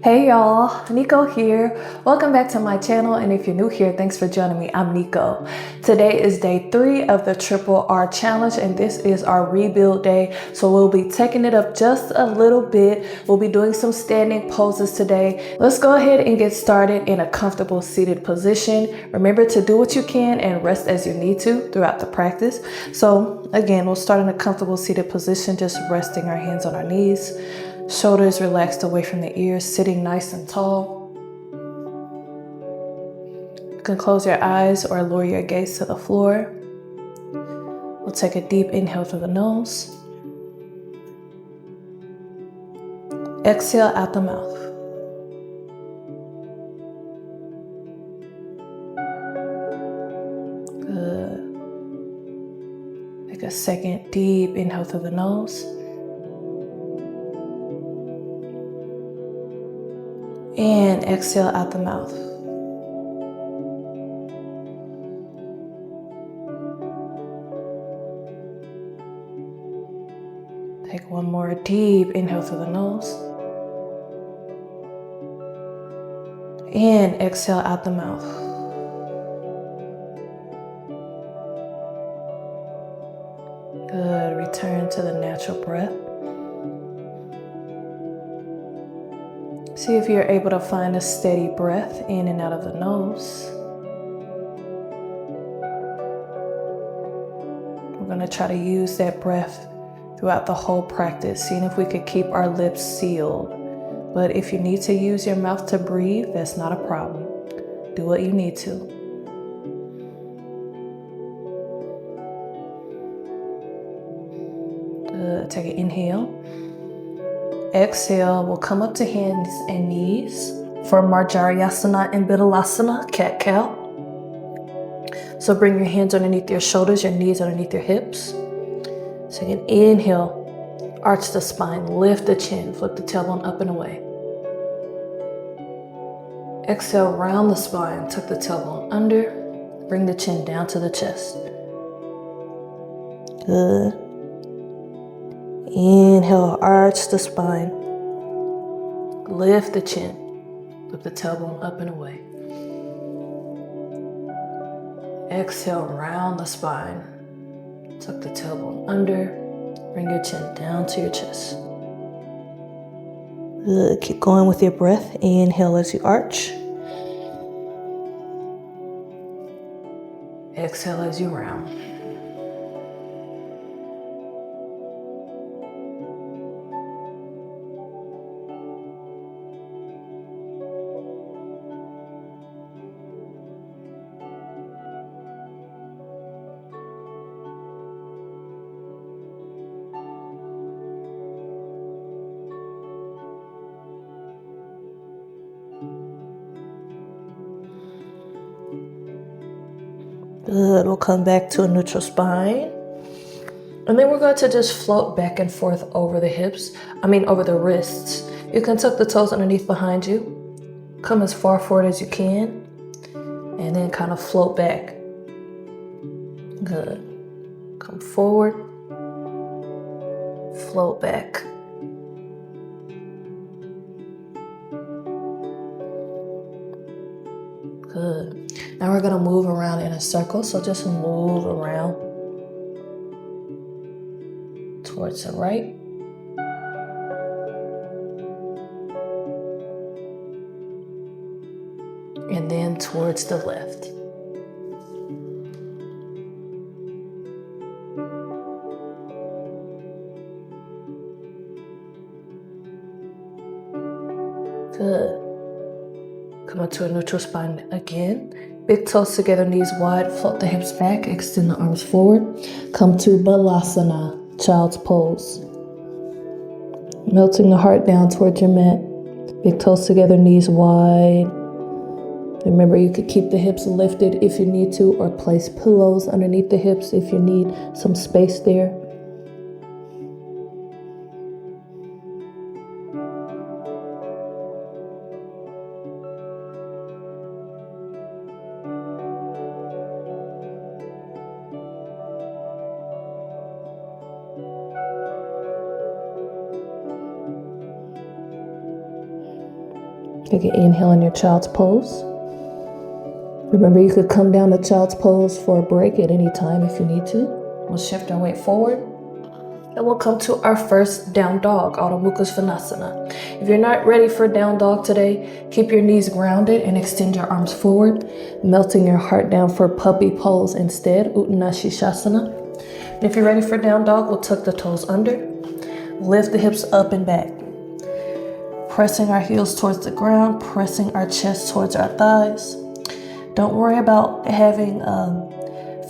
Hey y'all, Nico here. Welcome back to my channel, and if you're new here, thanks for joining me. I'm Nico. Today is day 3 of the Triple R challenge, and this is our rebuild day. So we'll be taking it up just a little bit. We'll be doing some standing poses today. Let's go ahead and get started in a comfortable seated position. Remember to do what you can and rest as you need to throughout the practice. So again, we'll start in a comfortable seated position, just resting our hands on our knees. Shoulders relaxed away from the ears, sitting nice and tall. You can close your eyes or lower your gaze to the floor. We'll take a deep inhale through the nose. Exhale out the mouth. Good. Take a second deep inhale through the nose. And exhale out the mouth. Take one more deep inhale through the nose. And exhale out the mouth. Good. Return to the natural breath. See if you're able to find a steady breath in and out of the nose. We're going to try to use that breath throughout the whole practice, seeing if we could keep our lips sealed. But if you need to use your mouth to breathe, that's not a problem. Do what you need to. Good. Take an inhale. Exhale, we'll come up to hands and knees for Marjariyasana and Vidalasana, cat-cow. So bring your hands underneath your shoulders, your knees underneath your hips. So you can inhale, arch the spine, lift the chin, flip the tailbone up and away. Exhale, round the spine, tuck the tailbone under, bring the chin down to the chest. Good. Inhale, arch the spine, lift the chin, flip the tailbone up and away. Exhale, round the spine, tuck the tailbone under, bring your chin down to your chest. Good. Keep going with your breath. Inhale as you arch. Exhale as you round. Good. We'll come back to a neutral spine. And then we're going to just float back and forth over the over the wrists. You can tuck the toes underneath behind you. Come as far forward as you can. And then kind of float back. Good. Come forward. Float back. Good. Now we're going to move around in a circle. So just move around towards the right. And then towards the left. Good. Come up to a neutral spine again. Big toes together, knees wide, float the hips back, extend the arms forward. Come to Balasana, child's pose. Melting the heart down towards your mat. Big toes together, knees wide. Remember, you could keep the hips lifted if you need to, or place pillows underneath the hips if you need some space there. Take an inhale in your child's pose. Remember, you could come down to child's pose for a break at any time if you need to. We'll shift our weight forward. And we'll come to our first down dog, Adho Mukha Svanasana. If you're not ready for down dog today, keep your knees grounded and extend your arms forward, melting your heart down for puppy pose instead, Uttanasana Shasana. And if you're ready for down dog, we'll tuck the toes under, lift the hips up and back, pressing our heels towards the ground, pressing our chest towards our thighs. Don't worry about having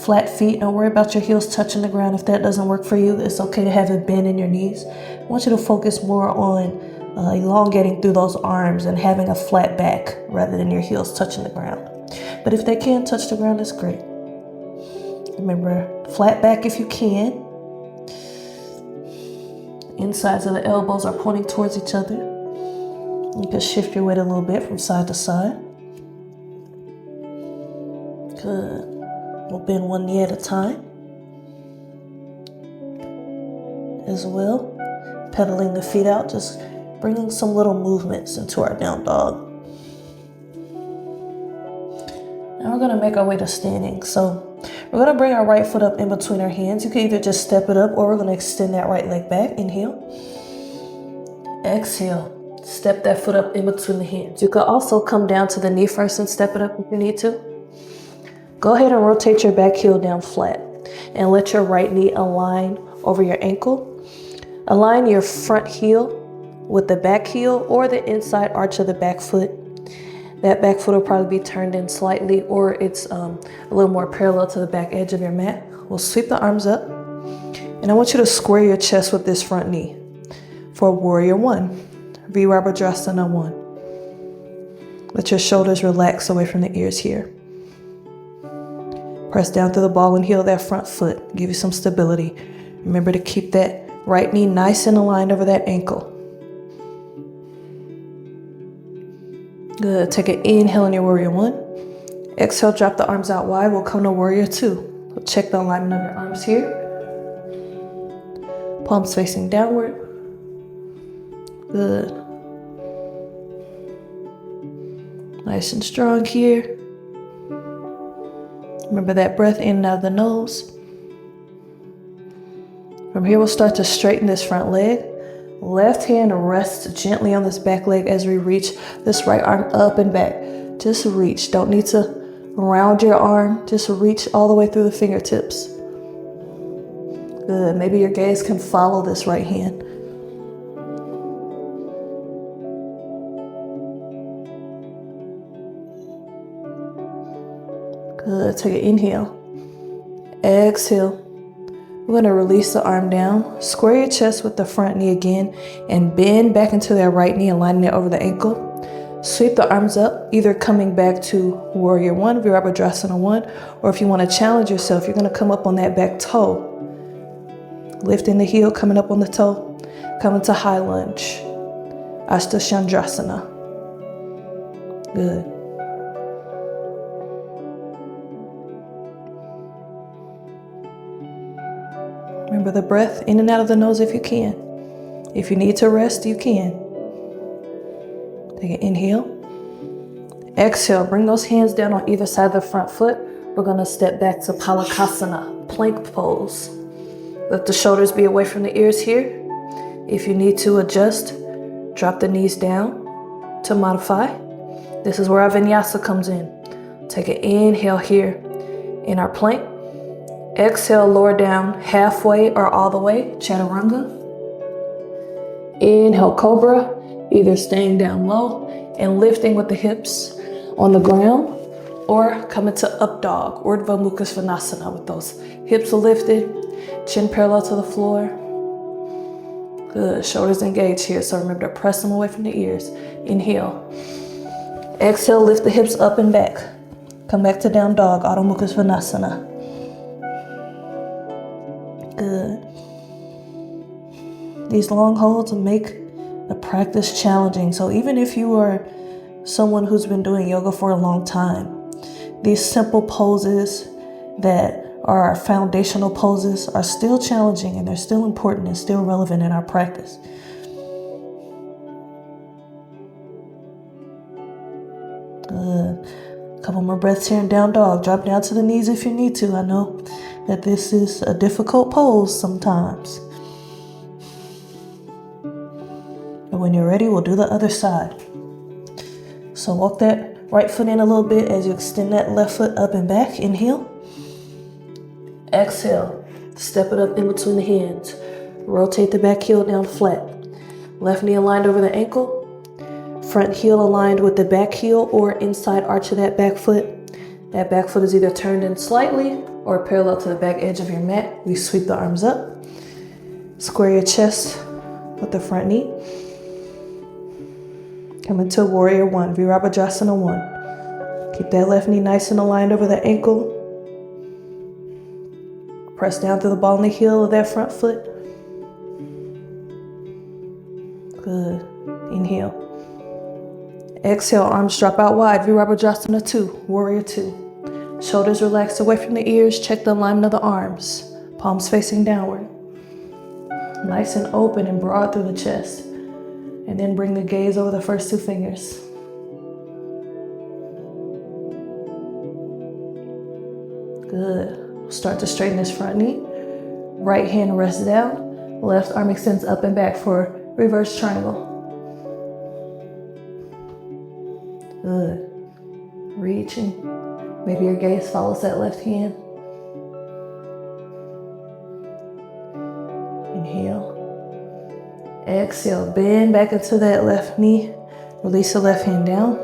flat feet. Don't worry about your heels touching the ground. If that doesn't work for you, it's okay to have a bend in your knees. I want you to focus more on elongating through those arms and having a flat back rather than your heels touching the ground. But if they can touch the ground, that's great. Remember, flat back if you can. Insides of the elbows are pointing towards each other. You can shift your weight a little bit from side to side. Good. We'll bend one knee at a time. As well, pedaling the feet out, just bringing some little movements into our down dog. Now we're gonna make our way to standing. So we're gonna bring our right foot up in between our hands. You can either just step it up or we're gonna extend that right leg back. Inhale. Exhale. Step that foot up in between the hands. You could also come down to the knee first and step it up if you need to. Go ahead and rotate your back heel down flat and let your right knee align over your ankle. Align your front heel with the back heel or the inside arch of the back foot. That back foot will probably be turned in slightly, or it's a little more parallel to the back edge of your mat. We'll sweep the arms up, and I want you to square your chest with this front knee for Warrior 1, Virabhadrasana 1. Let your shoulders relax away from the ears here. Press down through the ball and heel of that front foot. Give you some stability. Remember to keep that right knee nice and aligned over that ankle. Good. Take an inhale in your Warrior 1. Exhale, drop the arms out wide. We'll come to Warrior 2. We'll check the alignment of your arms here. Palms facing downward. Good. Nice and strong here. Remember that breath in and out of the nose. From here, we'll start to straighten this front leg. Left hand rests gently on this back leg as we reach this right arm up and back. Just reach. Don't need to round your arm. Just reach all the way through the fingertips. Good. Maybe your gaze can follow this right hand. Good. Take an inhale. Exhale. We're going to release the arm down. Square your chest with the front knee again and bend back into that right knee, aligning it over the ankle. Sweep the arms up, either coming back to Warrior 1, Virabhadrasana 1, or if you want to challenge yourself, you're going to come up on that back toe. Lifting the heel, coming up on the toe, coming to high lunge. Ashtachandrasana. Good. Remember the breath in and out of the nose if you can. If you need to rest, you can. Take an inhale. Exhale, bring those hands down on either side of the front foot. We're going to step back to Palakasana, plank pose. Let the shoulders be away from the ears here. If you need to adjust, drop the knees down to modify. This is where our vinyasa comes in. Take an inhale here in our plank. Exhale, lower down halfway or all the way, chaturanga. Inhale, cobra, either staying down low and lifting with the hips on the ground, or coming to up dog, Urdhva Mukha Svanasana, with those hips lifted, chin parallel to the floor. Good, shoulders engaged here, so remember to press them away from the ears. Inhale. Exhale, lift the hips up and back. Come back to down dog, Adho Mukha Svanasana. Good. These long holds make the practice challenging. So even if you are someone who's been doing yoga for a long time, these simple poses that are our foundational poses are still challenging, and they're still important and still relevant in our practice. Good. A couple more breaths here in down dog. Drop down to the knees if you need to. I know that this is a difficult pose sometimes. And when you're ready, we'll do the other side. So walk that right foot in a little bit as you extend that left foot up and back. Inhale. Exhale. Step it up in between the hands. Rotate the back heel down flat. Left knee aligned over the ankle. Front heel aligned with the back heel or inside arch of that back foot. That back foot is either turned in slightly or parallel to the back edge of your mat. We sweep the arms up. Square your chest with the front knee. Come into Warrior One, Virabhadrasana 1. Keep that left knee nice and aligned over the ankle. Press down through the ball and the heel of that front foot. Good. Inhale. Exhale, arms drop out wide, Virabhadrasana 2, Warrior 2. Shoulders relaxed away from the ears, check the alignment of the arms. Palms facing downward. Nice and open and broad through the chest. And then bring the gaze over the first 2 fingers. Good. Start to straighten this front knee. Right hand rests down. Left arm extends up and back for reverse triangle. Good. Reaching. Maybe your gaze follows that left hand. Inhale. Exhale. Bend back into that left knee. Release the left hand down.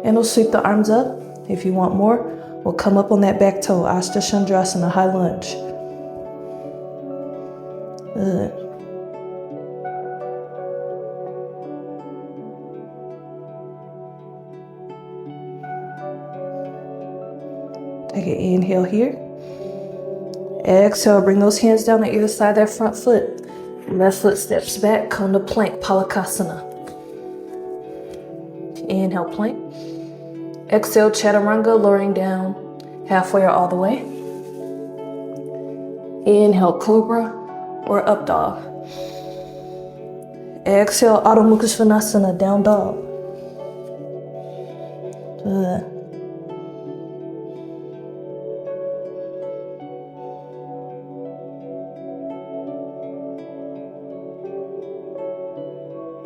And we'll sweep the arms up. If you want more, we'll come up on that back toe. Ashtha Chandrasana, high lunge. Good. Take an inhale here. Exhale, bring those hands down on either side of that front foot. Left foot steps back, come to plank, Palakasana. Inhale, plank. Exhale, Chaturanga, lowering down halfway or all the way. Inhale, Cobra or Up Dog. Exhale, Adho Mukha Svanasana, Down Dog. Good.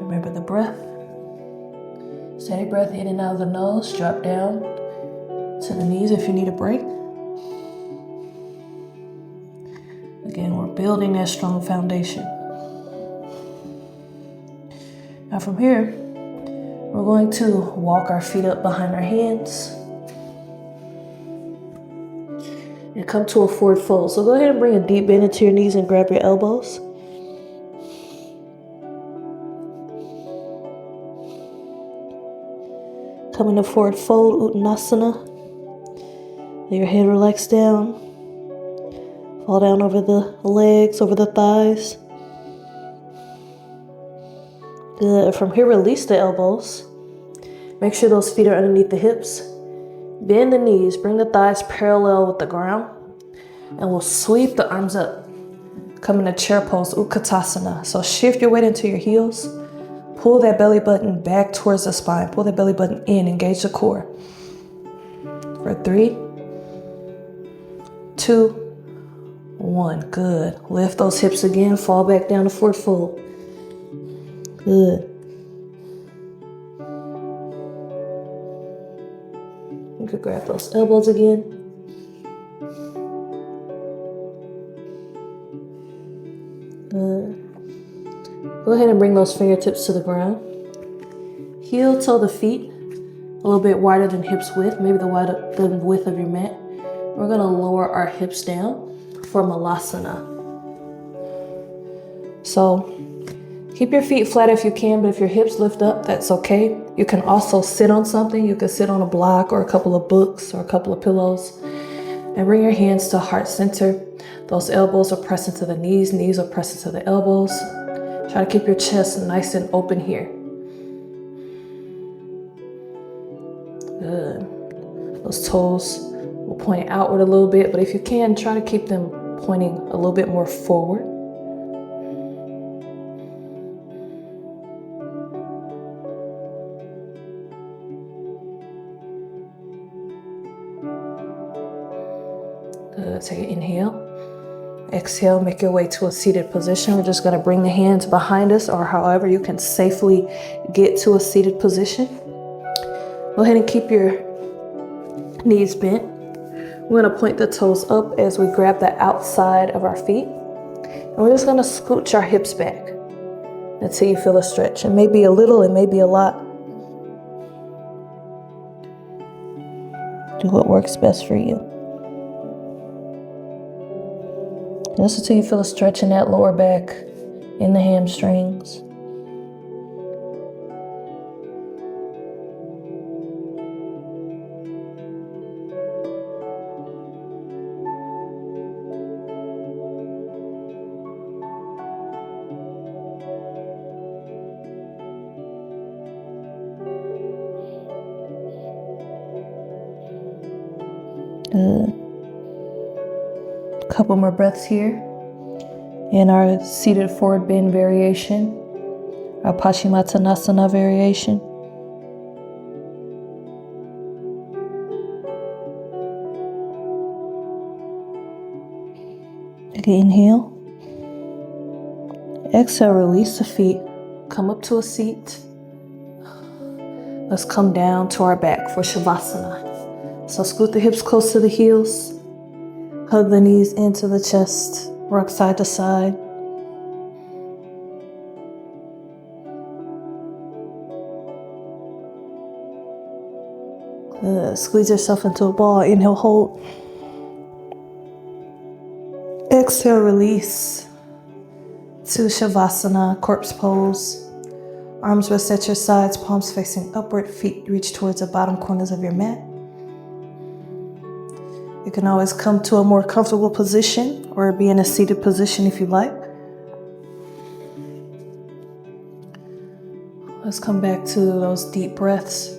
Remember the breath. Steady breath in and out of the nose. Drop down to the knees if you need a break. Again, we're building that strong foundation. Now from here, we're going to walk our feet up behind our hands and come to a forward fold. So go ahead and bring a deep bend into your knees and grab your elbows. Come into forward fold, Uttanasana. Let your head relax down. Fall down over the legs, over the thighs. Good. From here, release the elbows. Make sure those feet are underneath the hips. Bend the knees, bring the thighs parallel with the ground. And we'll sweep the arms up. Come into chair pose, Utkatasana. So shift your weight into your heels. Pull that belly button back towards the spine. Pull that belly button in, engage the core. For 3, 2, 1. Good. Lift those hips again, fall back down to forward fold. Good. You could grab those elbows again. Good. Go ahead and bring those fingertips to the ground. Heel toe the feet a little bit wider than hips width, maybe the width of your mat. We're going to lower our hips down for Malasana. So keep your feet flat if you can, but if your hips lift up, that's okay. You can also sit on something. You can sit on a block or a couple of books or a couple of pillows. And bring your hands to heart center. Those elbows are pressing to the knees. Knees are pressing to the elbows. Try to keep your chest nice and open here. Good. Those toes will point outward a little bit, but if you can, try to keep them pointing a little bit more forward. Good. Take an inhale. Exhale, make your way to a seated position. We're just going to bring the hands behind us, or however you can safely get to a seated position. Go ahead and keep your knees bent. We're going to point the toes up as we grab the outside of our feet. And we're just going to scooch our hips back until you feel a stretch. It may be a little, it may be a lot. Do what works best for you. Just until you feel a stretch in that lower back, in the hamstrings. Good. Couple more breaths here in our seated forward bend variation, our Paschimottanasana variation. Again, inhale. Exhale, release the feet. Come up to a seat. Let's come down to our back for Shavasana. So scoot the hips close to the heels. Hug the knees into the chest. Rock side to side. Good. Squeeze yourself into a ball. Inhale, hold. Exhale, release to Shavasana, corpse pose. Arms rest at your sides, palms facing upward, feet reach towards the bottom corners of your mat. You can always come to a more comfortable position or be in a seated position if you like. Let's come back to those deep breaths.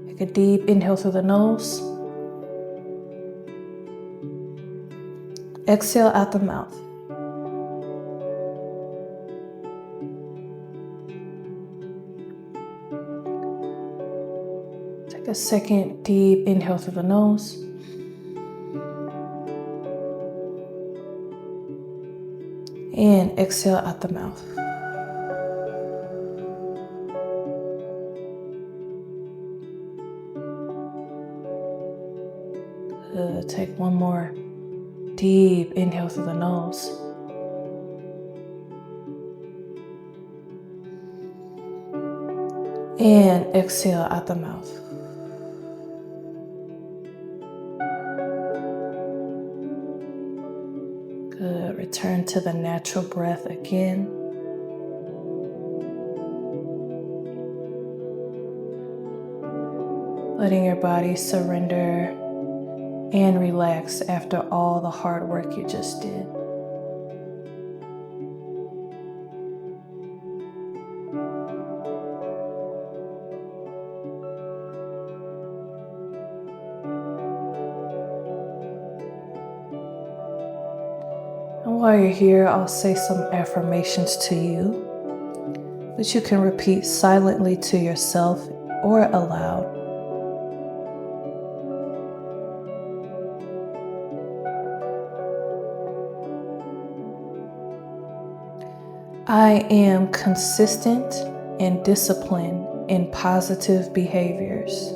Take a deep inhale through the nose. Exhale out the mouth. Take a second deep inhale through the nose. And exhale out the mouth. Good. Take one more deep inhale through the nose. And exhale out the mouth. Good. Return to the natural breath again. Letting your body surrender and relax after all the hard work you just did. And while you're here, I'll say some affirmations to you that you can repeat silently to yourself or aloud. I am consistent and disciplined in positive behaviors.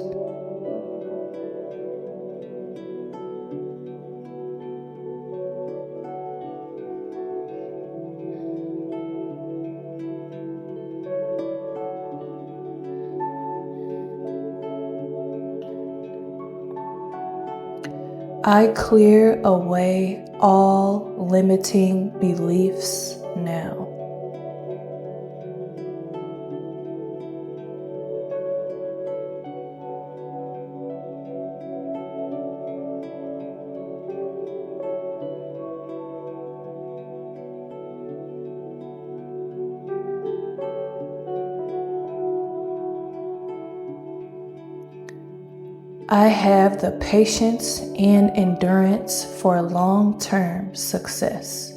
I clear away all limiting beliefs now. I have the patience and endurance for long-term success.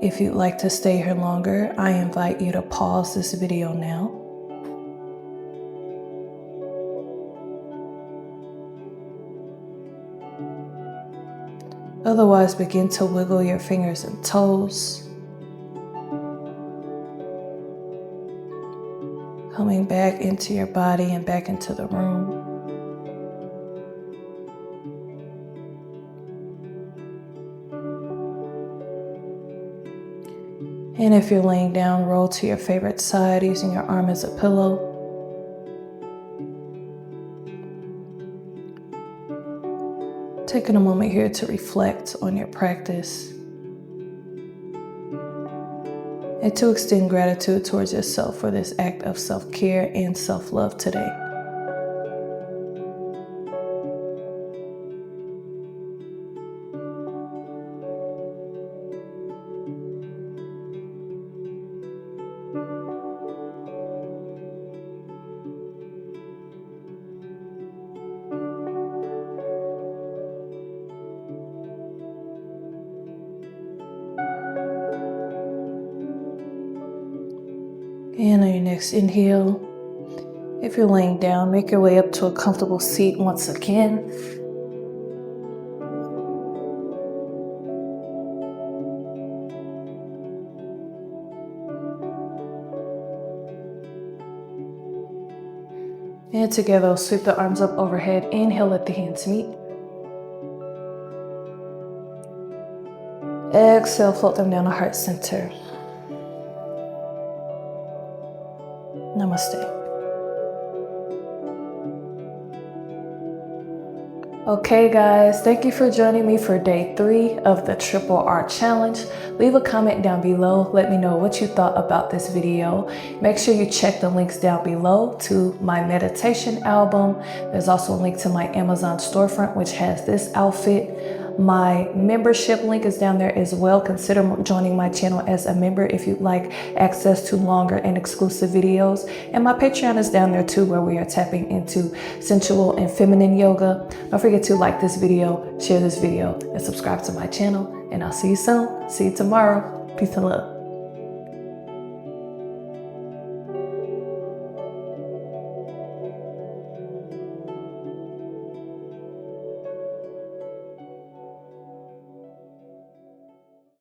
If you'd like to stay here longer, I invite you to pause this video now. Otherwise, begin to wiggle your fingers and toes, coming back into your body and back into the room. And if you're laying down, roll to your favorite side using your arm as a pillow. Taking a moment here to reflect on your practice and to extend gratitude towards yourself for this act of self-care and self-love today. And on your next inhale, if you're laying down, make your way up to a comfortable seat once again. And together, sweep the arms up overhead. Inhale, let the hands meet. Exhale, float them down to heart center. Namaste. Okay guys, thank you for joining me for day 3 of the Triple R Challenge. Leave a comment down below. Let me know what you thought about this video. Make sure you check the links down below to my meditation album. There's also a link to my Amazon storefront, which has this outfit. My membership link is down there as well. Consider joining my channel as a member if you'd like access to longer and exclusive videos. And my Patreon is down there too, where we are tapping into sensual and feminine yoga. Don't forget to like this video, share this video, and subscribe to my channel. And I'll see you soon. See you tomorrow. Peace and love.